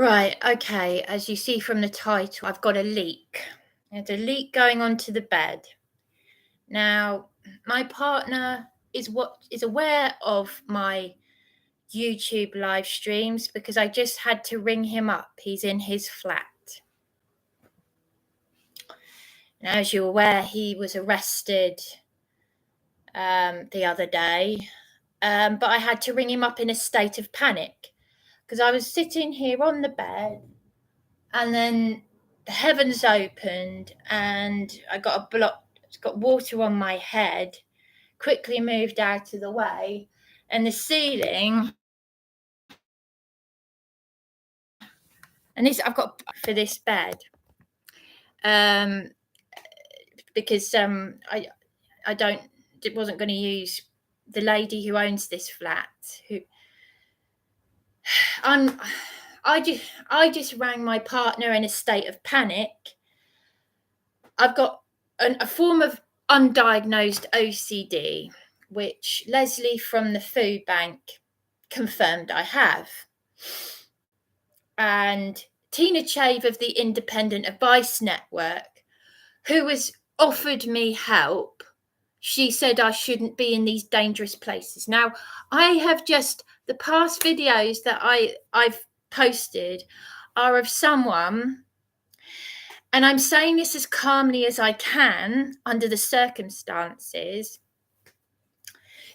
Right, okay. As you see from the title, I've got a leak. There's a leak going onto the bed. Now, my partner is aware of my YouTube live streams because I just had to ring him up. He's in his flat. Now, as you're aware, he was arrested the other day, but I had to ring him up in a state of panic because I was sitting here on the bed, and then the heavens opened and I got got water on my head, quickly moved out of the way, and the ceiling, and this I've got for this bed, because I wasn't going to use the lady who owns this flat, who I just rang my partner in a state of panic. I've got a form of undiagnosed OCD, which Leslie from the food bank confirmed I have. And Tina Chave of the Independent Advice Network, who has offered me help, she said I shouldn't be in these dangerous places. Now, I have the past videos that I've posted are of someone, and I'm saying this as calmly as I can under the circumstances,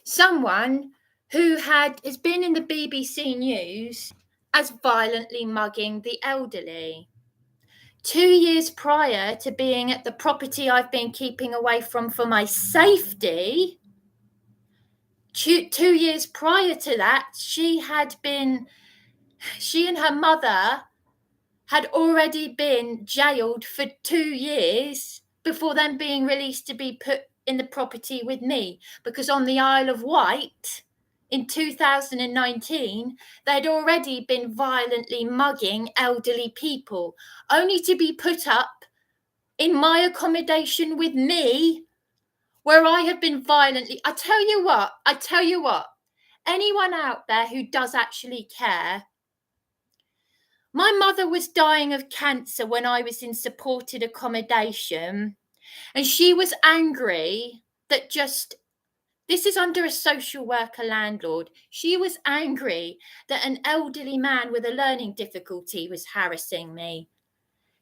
someone who has been in the BBC News as violently mugging the elderly. 2 years prior to being at the property I've been keeping away from for my safety, 2 years prior to that, she and her mother had already been jailed for 2 years before then being released to be put in the property with me, because on the Isle of Wight in 2019, they'd already been violently mugging elderly people, only to be put up in my accommodation with me, where I have been violently. I tell you what, anyone out there who does actually care, my mother was dying of cancer when I was in supported accommodation, and she was angry that this is under a social worker landlord. She was angry that an elderly man with a learning difficulty was harassing me.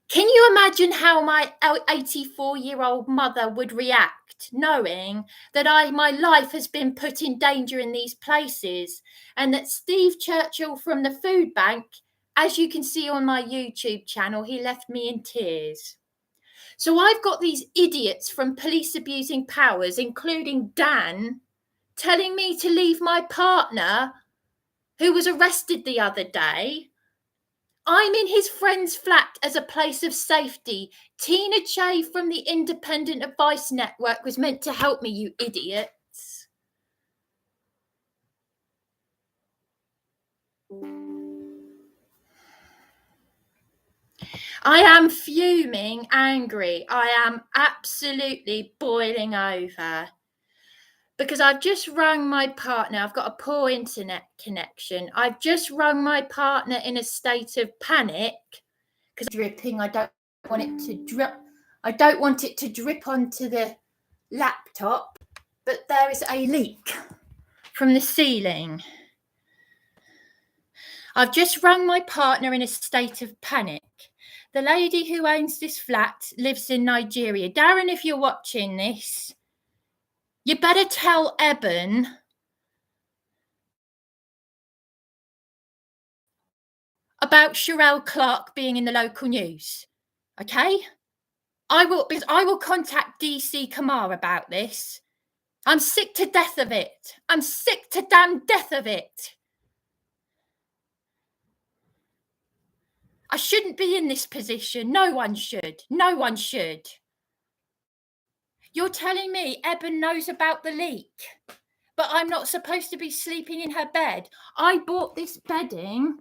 Can you imagine how my 84-year-old mother would react, knowing that my life has been put in danger in these places, and that Steve Churchill from the food bank, as you can see on my YouTube channel, he left me in tears. So I've got these idiots from Police Abusing Powers, including Dan, telling me to leave my partner, who was arrested the other day. I'm in his friend's flat as a place of safety. Tina Chave from the Independent Advice Network was meant to help me, you idiots. I am fuming, angry. I am absolutely boiling over. Because I've just rung my partner. I've got a poor internet connection. I've just rung my partner in a state of panic because dripping. I don't want it to drip. I don't want it to drip onto the laptop, but there is a leak from the ceiling. I've just rung my partner in a state of panic. The lady who owns this flat lives in Nigeria. Darren, if you're watching this, you better tell Eben about Sherelle Clark being in the local news. Okay? I will contact DC Kamar about this. I'm sick to death of it. I'm sick to damn death of it. I shouldn't be in this position. No one should. No one should. You're telling me Eben knows about the leak, but I'm not supposed to be sleeping in her bed. I bought this bedding